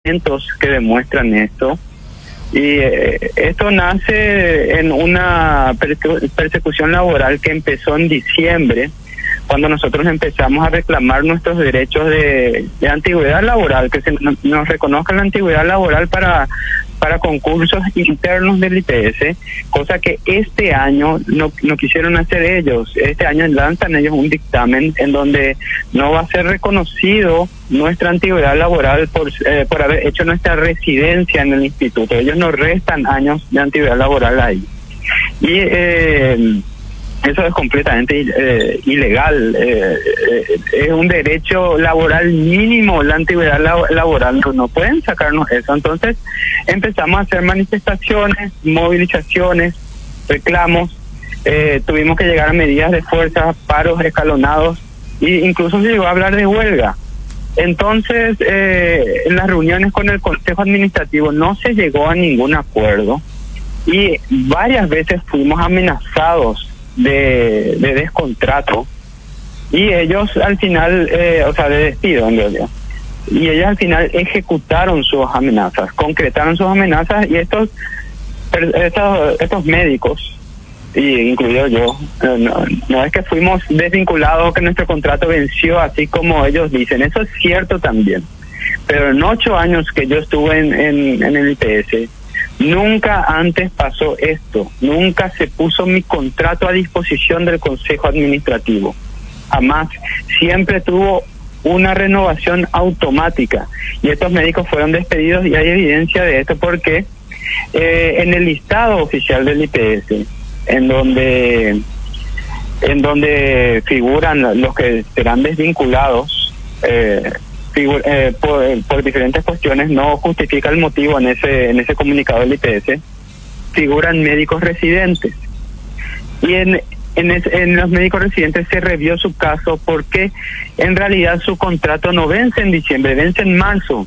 que demuestran esto. Y esto nace en una persecución laboral que empezó en diciembre, cuando nosotros empezamos a reclamar nuestros derechos de antigüedad laboral, que nos reconozca la antigüedad laboral para concursos internos del IPS, cosa que este año no quisieron hacer ellos. Este año lanzan ellos un dictamen en donde no va a ser reconocido nuestra antigüedad laboral por haber hecho nuestra residencia en el instituto. Ellos nos restan años de antigüedad laboral ahí. Y eso es completamente ilegal. Es un derecho laboral mínimo, la antigüedad laboral. No pueden sacarnos eso. Entonces empezamos a hacer manifestaciones, movilizaciones, reclamos. Tuvimos que llegar a medidas de fuerza, paros escalonados, e incluso se llegó a hablar de huelga. Entonces, en las reuniones con el Consejo Administrativo no se llegó a ningún acuerdo y varias veces fuimos amenazados de descontrato, y ellos al final, de despido en realidad, y ellos al final ejecutaron sus amenazas, concretaron sus amenazas, y estos médicos, y incluido yo, no es que fuimos desvinculados, que nuestro contrato venció así como ellos dicen, eso es cierto también, pero en 8 años que yo estuve en el IPS, nunca antes pasó esto, nunca se puso mi contrato a disposición del Consejo Administrativo, jamás, siempre tuvo una renovación automática, y estos médicos fueron despedidos, y hay evidencia de esto porque en el listado oficial del IPS, en donde figuran los que serán desvinculados, por diferentes cuestiones, no justifica el motivo en ese comunicado del IPS, figuran médicos residentes, y en los médicos residentes se revió su caso porque en realidad su contrato no vence en diciembre, vence en marzo,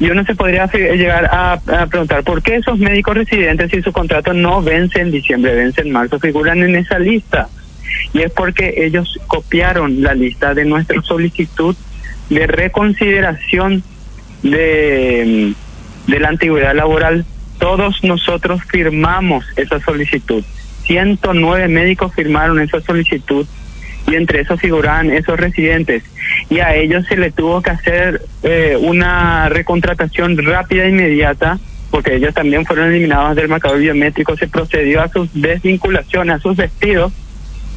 y uno se podría llegar a preguntar por qué esos médicos residentes, si su contrato no vence en diciembre, vence en marzo, figuran en esa lista, y es porque ellos copiaron la lista de nuestra solicitud de reconsideración de la antigüedad laboral. Todos nosotros firmamos esa solicitud, 109 médicos firmaron esa solicitud, y entre esos figuraban esos residentes, y a ellos se le tuvo que hacer una recontratación rápida e inmediata, porque ellos también fueron eliminados del marcador biométrico. Se procedió a sus desvinculaciones, a sus despidos,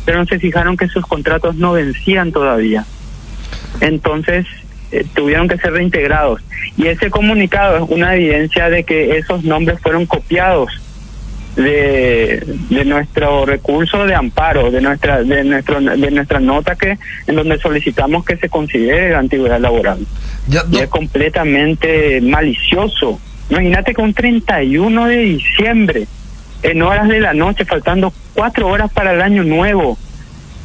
pero no se fijaron que sus contratos no vencían todavía. Entonces tuvieron que ser reintegrados, y ese comunicado es una evidencia de que esos nombres fueron copiados de nuestro recurso de amparo, de nuestra nota en donde solicitamos que se considere la antigüedad laboral. Y es completamente malicioso. Imagínate que un 31 de diciembre, en horas de la noche, faltando 4 horas para el año nuevo,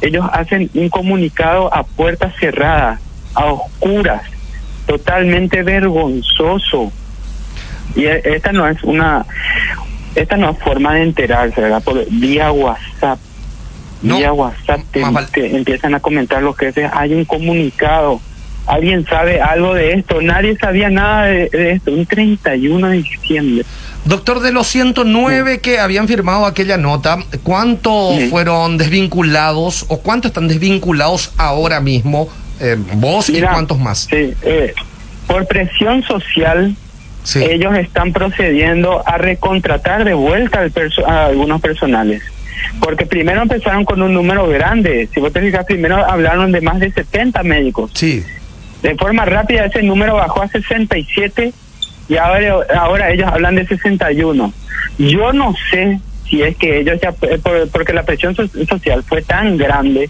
ellos hacen un comunicado a puertas cerradas, a oscuras, totalmente vergonzoso. Y esta no es forma de enterarse, ¿verdad? Por vía WhatsApp. No, vía WhatsApp te empiezan a comentar los jefes, hay un comunicado, alguien sabe algo de esto, nadie sabía nada de esto, un 31 de diciembre. Doctor, de los 109 que habían firmado aquella nota, ¿cuántos fueron desvinculados o cuántos están desvinculados ahora mismo? ¿Vos y cuántos más? Sí, por presión social, sí, ellos están procediendo a recontratar de vuelta a algunos personales. Porque primero empezaron con un número grande. Si vos te fijas, primero hablaron de más de 70 médicos. Sí. De forma rápida ese número bajó a 67 y ahora ellos hablan de 61. Yo no sé si es que ellos ya, porque la presión social fue tan grande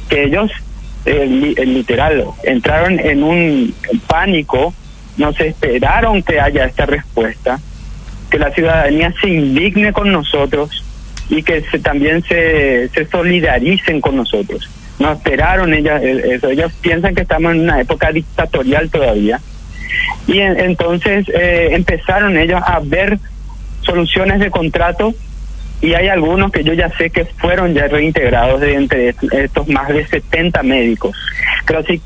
que ellos literal entraron en un pánico, no se esperaron que haya esta respuesta, que la ciudadanía se indigne con nosotros y que también se solidaricen con nosotros. No esperaron eso. Ellos piensan que estamos en una época dictatorial todavía. Y entonces empezaron ellos a ver soluciones de contrato y hay algunos que yo ya sé que fueron ya reintegrados de entre estos más de 70 médicos. Pero si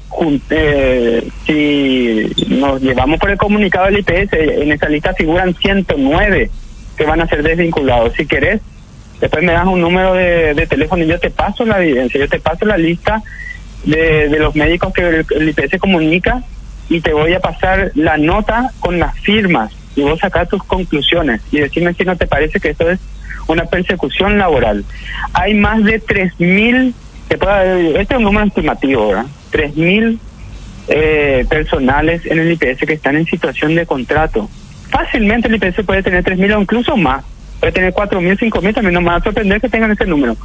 nos llevamos por el comunicado del IPS, en esa lista figuran 109 que van a ser desvinculados. Si querés, después me das un número de teléfono y yo te paso la evidencia, yo te paso la lista de los médicos que el IPS comunica, y te voy a pasar la nota con las firmas, y vos sacás tus conclusiones y decime si no te parece que esto es una persecución laboral. Hay más de 3.000, este es un número estimativo, ¿verdad? 3.000 personales en el IPS que están en situación de contrato. Fácilmente el IPS puede tener 3.000 o incluso más, puede tener 4.000, 5.000, también no me va a sorprender que tengan ese número.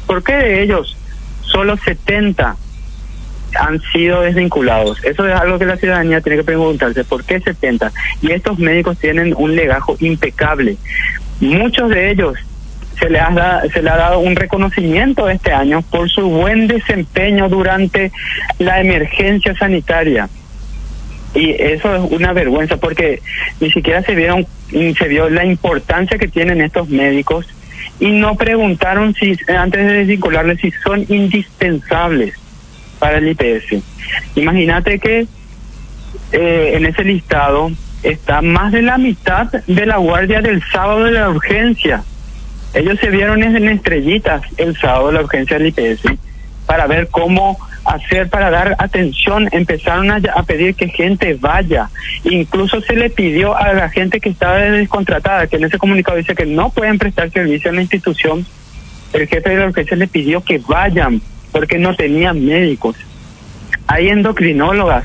¿Por qué de ellos solo 70 han sido desvinculados? Eso es algo que la ciudadanía tiene que preguntarse. ¿Por qué 70? Y estos médicos tienen un legajo impecable. Muchos de ellos se le ha dado un reconocimiento este año por su buen desempeño durante la emergencia sanitaria. Y eso es una vergüenza, porque ni siquiera se vio la importancia que tienen estos médicos, y no preguntaron si antes de desvincularles si son indispensables para el IPS. Imagínate que en ese listado está más de la mitad de la guardia del sábado de la urgencia. Ellos se vieron en estrellitas el sábado de la urgencia del IPS para ver cómo hacer para dar atención. Empezaron a pedir que gente vaya. Incluso se le pidió a la gente que estaba descontratada, que en ese comunicado dice que no pueden prestar servicio en la institución. El jefe de la urgencia le pidió que vayan porque no tenían médicos. Hay endocrinólogas,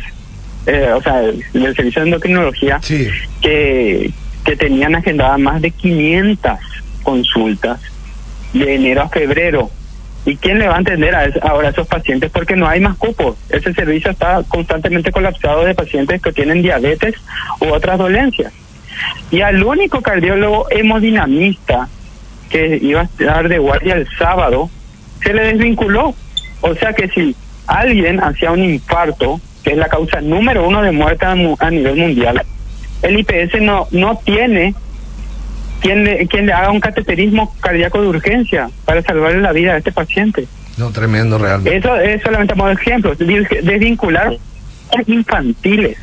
del servicio de endocrinología, sí, que tenían agendadas más de 500 consultas de enero a febrero. ¿Y quién le va a atender ahora a esos pacientes? Porque no hay más cupos. Ese servicio está constantemente colapsado de pacientes que tienen diabetes u otras dolencias. Y al único cardiólogo hemodinamista que iba a estar de guardia el sábado, se le desvinculó. O sea que si alguien hacía un infarto, que es la causa número 1 de muerte a nivel mundial, el IPS no tiene quien le haga un cateterismo cardíaco de urgencia para salvarle la vida a este paciente. No, tremendo realmente. Eso es solamente como ejemplo, desvincular infantiles.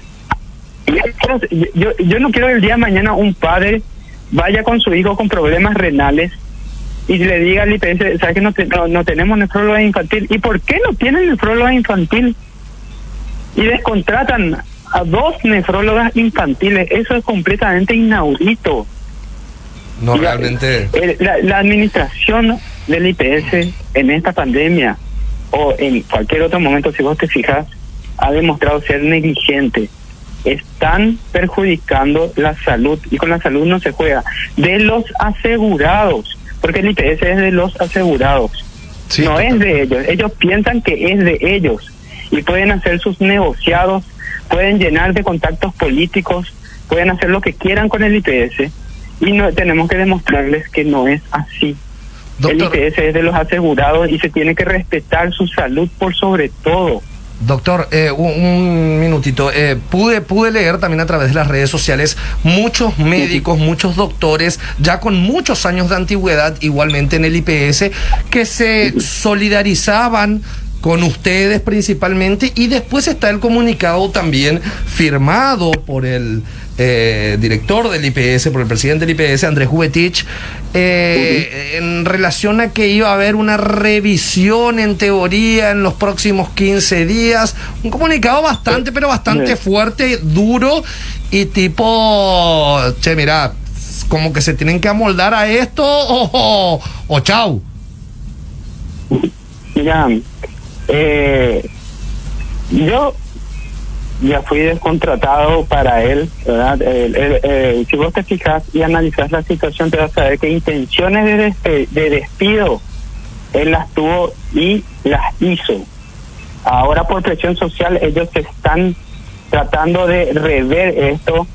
Yo no quiero que el día de mañana un padre vaya con su hijo con problemas renales y le diga al IPS, ¿sabes que no tenemos nefróloga infantil? ¿Y por qué no tienen nefróloga infantil? Y descontratan a 2 nefrólogas infantiles. Eso es completamente inaudito. No, realmente. La administración del IPS en esta pandemia o en cualquier otro momento, si vos te fijas, ha demostrado ser negligente. Están perjudicando la salud, y con la salud no se juega, de los asegurados, porque el IPS es de los asegurados, sí, no es de ellos. Ellos piensan que es de ellos y pueden hacer sus negociados, pueden llenar de contactos políticos, pueden hacer lo que quieran con el IPS. Y no tenemos que demostrarles que no es así. Doctor, el IPS es de los asegurados y se tiene que respetar su salud por sobre todo. Doctor, un minutito. Pude leer también a través de las redes sociales muchos médicos, muchos doctores, ya con muchos años de antigüedad, igualmente en el IPS, que se solidarizaban con ustedes principalmente, y después está el comunicado también firmado por el director del IPS, por el presidente del IPS, Andrés Juvetich, en relación a que iba a haber una revisión en teoría en los próximos 15 días, un comunicado bastante, pero bastante fuerte, duro, y tipo, che, mira, como que se tienen que amoldar a esto o chau. Mira, yo ya fui descontratado para él, ¿verdad? Si vos te fijas y analizás la situación, te vas a ver que intenciones de despido él las tuvo y las hizo. Ahora por presión social ellos están tratando de rever esto,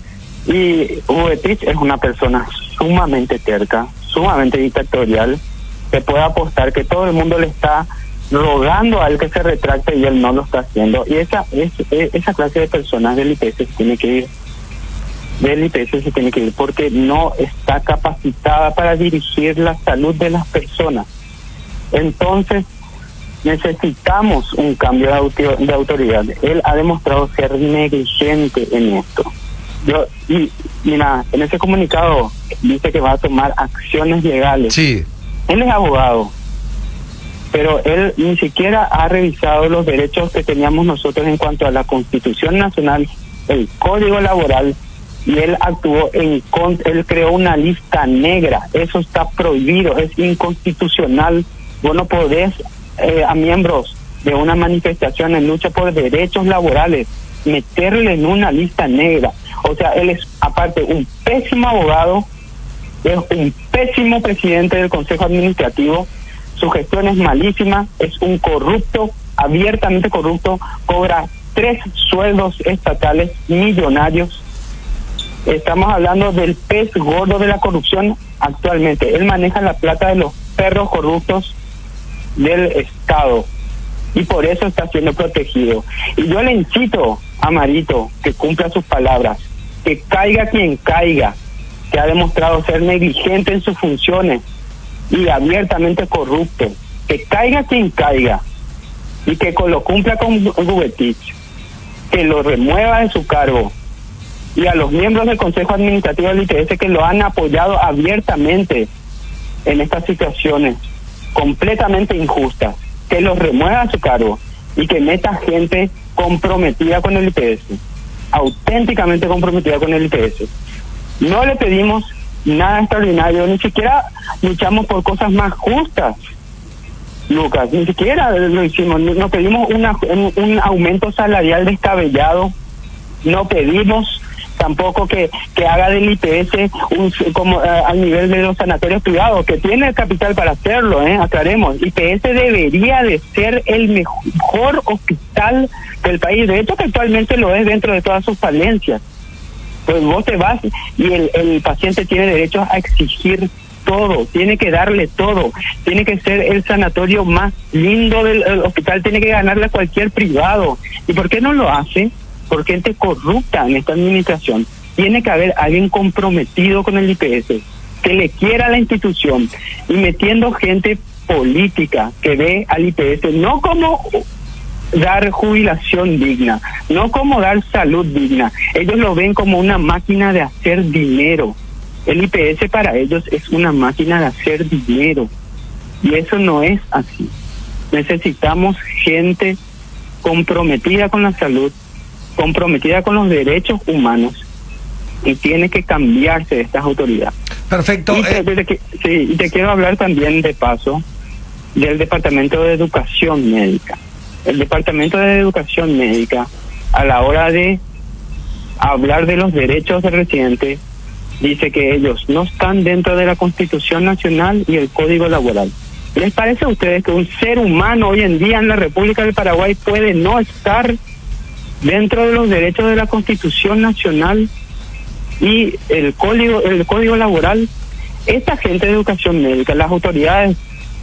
y Juvetich es una persona sumamente terca, sumamente dictatorial, que puede apostar que todo el mundo le está rogando a él que se retracte y él no lo está haciendo, y esa clase de personas del IPS tiene que ir. del IPS se tiene que ir porque no está capacitada para dirigir la salud de las personas. Entonces, necesitamos un cambio de autoridad. Él ha demostrado ser negligente en esto. Mira, en ese comunicado dice que va a tomar acciones legales. Sí. Él es abogado, pero él ni siquiera ha revisado los derechos que teníamos nosotros en cuanto a la Constitución Nacional, el Código Laboral, y él actuó él creó una lista negra. Eso está prohibido, es inconstitucional. Vos no podés a miembros de una manifestación en lucha por derechos laborales meterle en una lista negra. O sea, él es aparte un pésimo abogado, es un pésimo presidente del Consejo Administrativo, su gestión es malísima, es un corrupto, abiertamente corrupto, cobra 3 sueldos estatales millonarios. Estamos hablando del pez gordo de la corrupción actualmente. Él maneja la plata de los perros corruptos del Estado y por eso está siendo protegido. Y yo le incito a Marito que cumpla sus palabras, que caiga quien caiga, que ha demostrado ser negligente en sus funciones y abiertamente corrupto, que caiga quien caiga y que lo cumpla con Gubetich, que lo remueva de su cargo, y a los miembros del Consejo Administrativo del IPS que lo han apoyado abiertamente en estas situaciones completamente injustas, que los remueva de su cargo y que meta gente comprometida con el IPS, auténticamente comprometida con el IPS. No le pedimos nada extraordinario, ni siquiera luchamos por cosas más justas, Lucas, ni siquiera lo hicimos. No pedimos un aumento salarial descabellado, no pedimos tampoco que haga del IPS como al nivel de los sanatorios privados, que tiene el capital para hacerlo, aclaremos. IPS debería de ser el mejor hospital del país, de hecho que actualmente lo es dentro de todas sus falencias. Pues vos te vas y el paciente tiene derecho a exigir todo, tiene que darle todo, tiene que ser el sanatorio más lindo del hospital, tiene que ganarle a cualquier privado. ¿Y por qué no lo hace? Por gente corrupta en esta administración. Tiene que haber alguien comprometido con el IPS, que le quiera a la institución, y metiendo gente política que ve al IPS no como dar jubilación digna, no como dar salud digna. Ellos lo ven como una máquina de hacer dinero. El IPS para ellos es una máquina de hacer dinero, y eso no es así. Necesitamos gente comprometida con la salud, comprometida con los derechos humanos, y tiene que cambiarse de estas autoridades. Perfecto. Y te quiero hablar también de paso del Departamento de Educación Médica. El Departamento de Educación Médica, a la hora de hablar de los derechos del residente, dice que ellos no están dentro de la Constitución Nacional y el Código Laboral. ¿Les parece a ustedes que un ser humano hoy en día en la República del Paraguay puede no estar dentro de los derechos de la Constitución Nacional y el Código Laboral? Esta gente de educación médica, las autoridades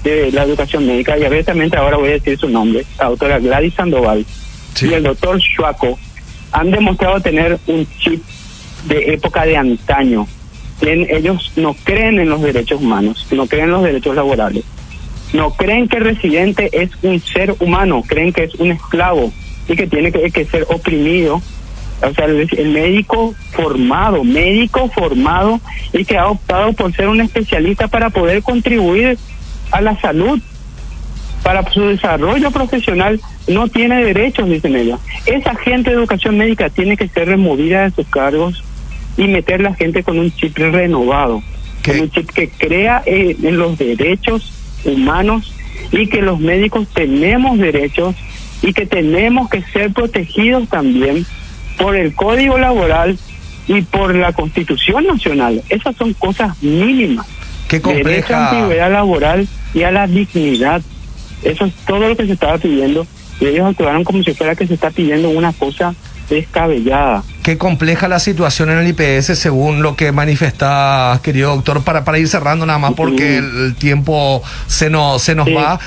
de la educación médica, y abiertamente ahora voy a decir su nombre, la doctora Gladys Sandoval, sí, y el doctor Shuaco, han demostrado tener un chip de época de antaño. Ellos no creen en los derechos humanos, no creen en los derechos laborales, no creen que el residente es un ser humano, creen que es un esclavo y que tiene que ser oprimido. O sea, el médico formado y que ha optado por ser un especialista para poder contribuir a la salud, para su desarrollo profesional, no tiene derechos, dicen ellos. Esa gente de educación médica tiene que ser removida de sus cargos y meter la gente con un chip renovado, con un chip que crea en los derechos humanos, y que los médicos tenemos derechos y que tenemos que ser protegidos también por el Código Laboral y por la Constitución Nacional. Esas son cosas mínimas. Qué compleja. Derecho a la antigüedad laboral y a la dignidad. Eso es todo lo que se estaba pidiendo, y ellos actuaron como si fuera que se está pidiendo una cosa descabellada. Qué compleja la situación en el IPS según lo que manifestás, querido doctor, para ir cerrando nada más porque el tiempo se nos va.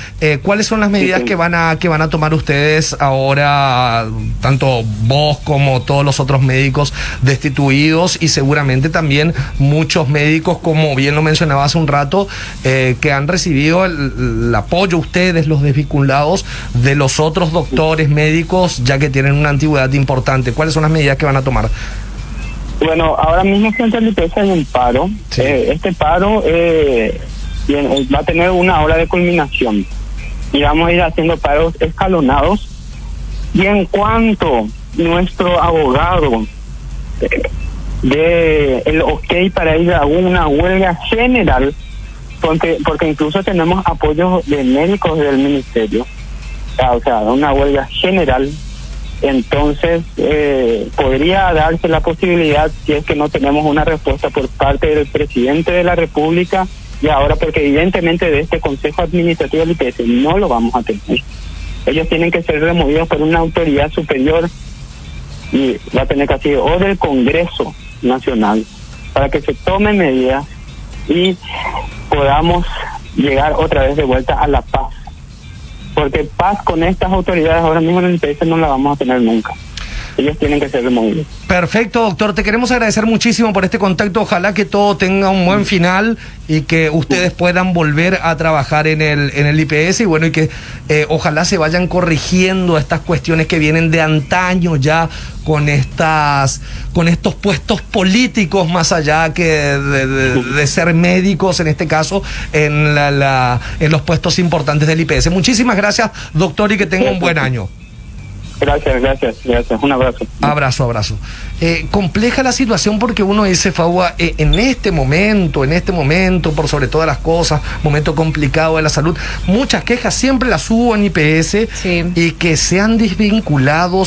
¿Cuáles son las medidas que van a tomar ustedes ahora, tanto vos como todos los otros médicos destituidos y seguramente también muchos médicos, como bien lo mencionaba hace un rato, que han recibido el apoyo, ustedes, los desvinculados, de los otros doctores médicos, ya que tienen una antigüedad importante? ¿Cuáles son las medidas que van a tomar? Bueno, ahora mismo frente al IPS hay un paro. Sí. Este paro va a tener una hora de culminación y vamos a ir haciendo paros escalonados. Y en cuanto nuestro abogado de el ok para ir a una huelga general, porque incluso tenemos apoyos de médicos del ministerio, o sea, una huelga general, entonces podría darse la posibilidad, si es que no tenemos una respuesta por parte del presidente de la República, y ahora porque evidentemente de este Consejo Administrativo del IPS no lo vamos a tener. Ellos tienen que ser removidos por una autoridad superior y va a tener que ser o del Congreso Nacional para que se tomen medidas y podamos llegar otra vez de vuelta a la paz. Porque paz con estas autoridades ahora mismo en el IPS no la vamos a tener nunca. Ellos tienen que ser removidos. Perfecto, doctor. Te queremos agradecer muchísimo por este contacto. Ojalá que todo tenga un buen final y que ustedes puedan volver a trabajar en el IPS y bueno, y que ojalá se vayan corrigiendo estas cuestiones que vienen de antaño ya con estos puestos políticos más allá que de ser médicos, en este caso, en los puestos importantes del IPS. Muchísimas gracias, doctor, y que tenga un buen año. Gracias. Un abrazo. Abrazo. Compleja la situación porque uno dice, Fagua, en este momento, por sobre todas las cosas, momento complicado de la salud, muchas quejas siempre las hubo en IPS, sí, y que se han desvinculado